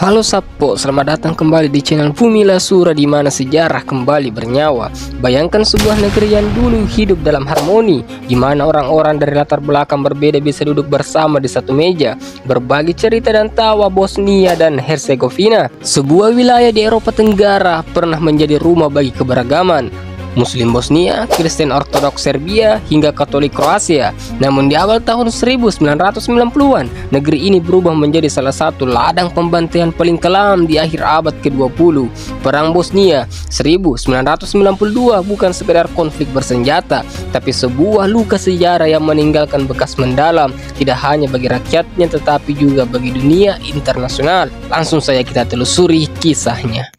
Halo Sapo, selamat datang kembali di channel Bumi Lasura di mana sejarah kembali bernyawa. Bayangkan sebuah negeri yang dulu hidup dalam harmoni, di mana orang-orang dari latar belakang berbeda bisa duduk bersama di satu meja, berbagi cerita dan tawa. Bosnia dan Herzegovina, sebuah wilayah di Eropa Tenggara, pernah menjadi rumah bagi keberagaman. Muslim Bosnia, Kristen Ortodoks Serbia, hingga Katolik Kroasia. Namun di awal tahun 1990-an, negeri ini berubah menjadi salah satu ladang pembantaian paling kelam di akhir abad ke-20. Perang Bosnia 1992 bukan sekedar konflik bersenjata, tapi sebuah luka sejarah yang meninggalkan bekas mendalam, tidak hanya bagi rakyatnya tetapi juga bagi dunia internasional. Langsung saja kita telusuri kisahnya.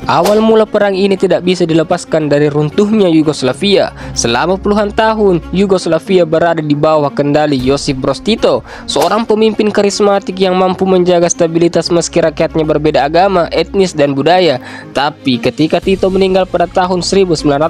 Awal mula perang ini tidak bisa dilepaskan dari runtuhnya Yugoslavia. Selama puluhan tahun, Yugoslavia berada di bawah kendali Josip Broz Tito, seorang pemimpin karismatik yang mampu menjaga stabilitas meski rakyatnya berbeda agama, etnis, dan budaya. Tapi ketika Tito meninggal pada tahun 1980,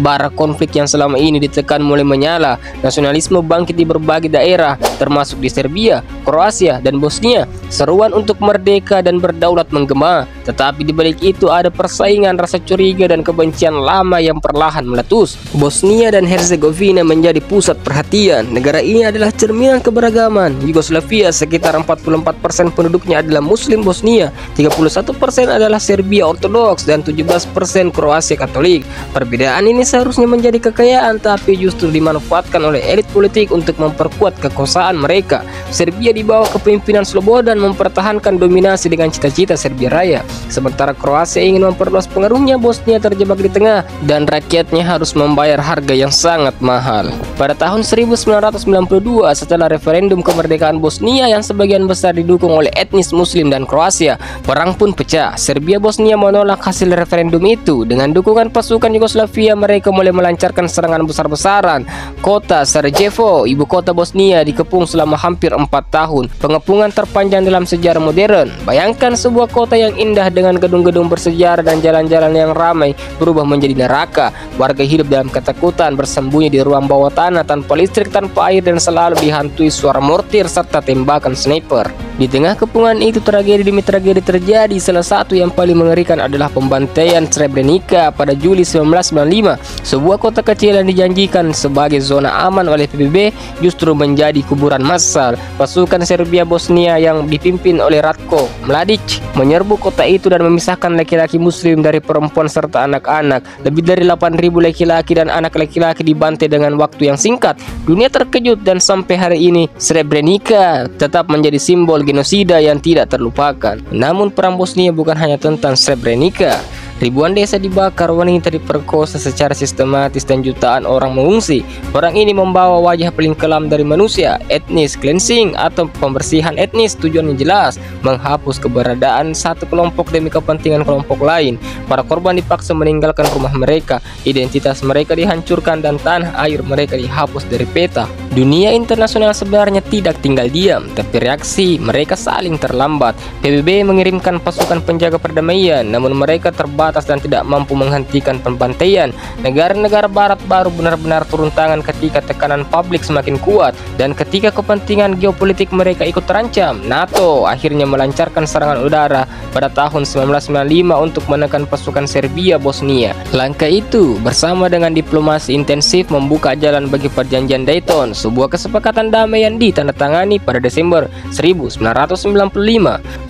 bara konflik yang selama ini ditekan mulai menyala. Nasionalisme bangkit di berbagai daerah, termasuk di Serbia, Kroasia, dan Bosnia. Seruan untuk merdeka dan berdaulat menggema, tetapi di balik itu ada persaingan, rasa curiga, dan kebencian lama yang perlahan meletus. Bosnia dan Herzegovina menjadi pusat perhatian. Negara ini adalah cerminan keberagaman. Yugoslavia sekitar 44% penduduknya adalah Muslim Bosnia, 31% adalah Serbia Ortodoks, dan 17% Kroasia Katolik. Perbedaan ini seharusnya menjadi kekayaan, tapi justru dimanfaatkan oleh elit politik untuk memperkuat kekuasaan mereka. Serbia di bawah kepemimpinan Slobodan mempertahankan dominasi dengan cita-cita Serbia Raya, sementara Kroasia ingin memperluas pengaruhnya. Bosnia terjebak di tengah dan rakyatnya harus membayar harga yang sangat mahal. Pada tahun 1992, setelah referendum kemerdekaan Bosnia yang sebagian besar didukung oleh etnis Muslim dan Kroasia, perang pun pecah. Serbia Bosnia menolak hasil referendum itu. Dengan dukungan pasukan Yugoslavia, mereka mulai melancarkan serangan besar-besaran. Kota Sarajevo, ibu kota Bosnia, dikepung selama hampir 4 tahun, pengepungan terpanjang dalam sejarah modern. Bayangkan sebuah kota yang indah dengan gedung-gedung bersejarah dan jalan-jalan yang ramai berubah menjadi neraka. Warga hidup dalam ketakutan, bersembunyi di ruang bawah tanah tanpa listrik, tanpa air, dan selalu dihantui suara mortir serta tembakan sniper. Di tengah kepungan itu, tragedi demi tragedi terjadi. Salah satu yang paling mengerikan adalah pembantaian Srebrenica pada Juli 1995. Sebuah kota kecil yang dijanjikan sebagai zona aman oleh PBB justru menjadi kuburan massal. Pasukan Serbia Bosnia yang dipimpin oleh Ratko Mladic menyerbu kota itu dan memisahkan laki-laki Muslim dari perempuan serta anak-anak. Lebih dari 8.000 laki-laki dan anak laki-laki dibantai dengan waktu yang singkat. Dunia terkejut dan sampai hari ini Srebrenica tetap menjadi simbol genosida yang tidak terlupakan. Namun perang Bosnia bukan hanya tentang Srebrenica. Ribuan desa dibakar, wanita diperkosa secara sistematis, dan jutaan orang mengungsi. Perang ini membawa wajah paling kelam dari manusia, etnis cleansing atau pembersihan etnis. Tujuannya jelas, menghapus keberadaan satu kelompok demi kepentingan kelompok lain. Para korban dipaksa meninggalkan rumah mereka, identitas mereka dihancurkan, dan tanah air mereka dihapus dari peta. Dunia internasional sebenarnya tidak tinggal diam, tapi reaksi mereka saling terlambat. PBB mengirimkan pasukan penjaga perdamaian, namun mereka terbatas dan tidak mampu menghentikan pembantaian. Negara-negara barat baru benar-benar turun tangan ketika tekanan publik semakin kuat dan ketika kepentingan geopolitik mereka ikut terancam. NATO akhirnya melancarkan serangan udara pada tahun 1995 untuk menekan pasukan Serbia Bosnia. Langkah itu bersama dengan diplomasi intensif membuka jalan bagi perjanjian Dayton, sebuah kesepakatan damai yang ditandatangani pada Desember 1995.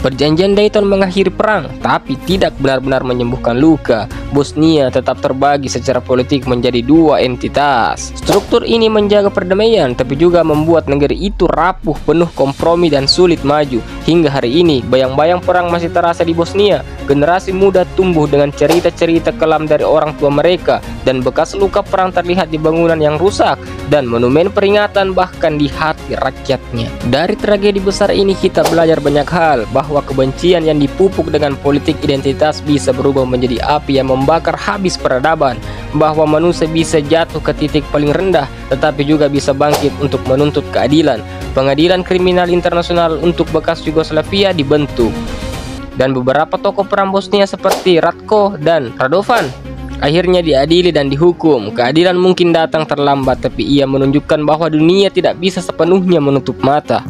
Perjanjian Dayton mengakhiri perang, tapi tidak benar-benar menyembuhkan luka. Bosnia tetap terbagi secara politik menjadi dua entitas. Struktur ini menjaga perdamaian, tapi juga membuat negeri itu rapuh, penuh kompromi, dan sulit maju. Hingga hari ini, bayang-bayang perang masih terasa di Bosnia. Generasi muda tumbuh dengan cerita-cerita kelam dari orang tua mereka, dan bekas luka perang terlihat di bangunan yang rusak dan monumen peringatan, bahkan di hati rakyatnya. Dari tragedi besar ini kita belajar banyak hal, bahwa kebencian yang dipupuk dengan politik identitas bisa berubah menjadi api yang membakar habis peradaban, bahwa manusia bisa jatuh ke titik paling rendah tetapi juga bisa bangkit untuk menuntut keadilan. Pengadilan Kriminal Internasional untuk bekas Yugoslavia dibentuk. dan beberapa tokoh perang Bosnia seperti Ratko dan Radovan akhirnya diadili dan dihukum. Keadilan mungkin datang terlambat, tapi ia menunjukkan bahwa dunia tidak bisa sepenuhnya menutup mata.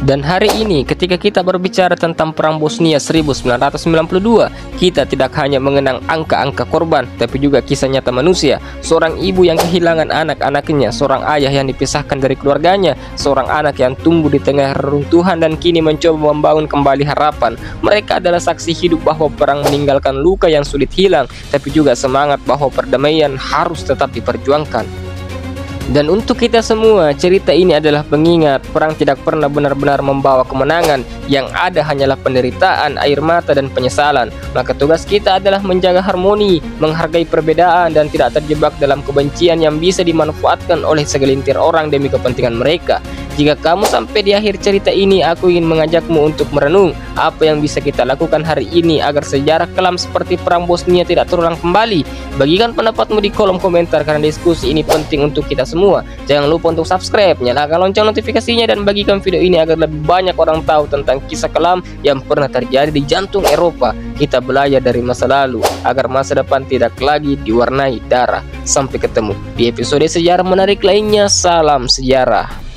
Dan hari ini ketika kita berbicara tentang perang Bosnia 1992, kita tidak hanya mengenang angka-angka korban, tapi juga kisah nyata manusia. Seorang ibu yang kehilangan anak-anaknya, seorang ayah yang dipisahkan dari keluarganya, seorang anak yang tumbuh di tengah reruntuhan dan kini mencoba membangun kembali harapan. Mereka adalah saksi hidup bahwa perang meninggalkan luka yang sulit hilang, tapi juga semangat bahwa perdamaian harus tetap diperjuangkan. Dan untuk kita semua, cerita ini adalah pengingat perang tidak pernah benar-benar membawa kemenangan. Yang ada hanyalah penderitaan, air mata, dan penyesalan. Maka tugas kita adalah menjaga harmoni, menghargai perbedaan, dan tidak terjebak dalam kebencian yang bisa dimanfaatkan oleh segelintir orang demi kepentingan mereka. Jika kamu sampai di akhir cerita ini, aku ingin mengajakmu untuk merenung apa yang bisa kita lakukan hari ini agar sejarah kelam seperti perang Bosnia tidak terulang kembali. Bagikan pendapatmu di kolom komentar karena diskusi ini penting untuk kita semua. Jangan lupa untuk subscribe, nyalakan lonceng notifikasinya, dan bagikan video ini agar lebih banyak orang tahu tentang kisah kelam yang pernah terjadi di jantung Eropa. Kita belajar dari masa lalu agar masa depan tidak lagi diwarnai darah. Sampai ketemu di episode sejarah menarik lainnya. Salam sejarah.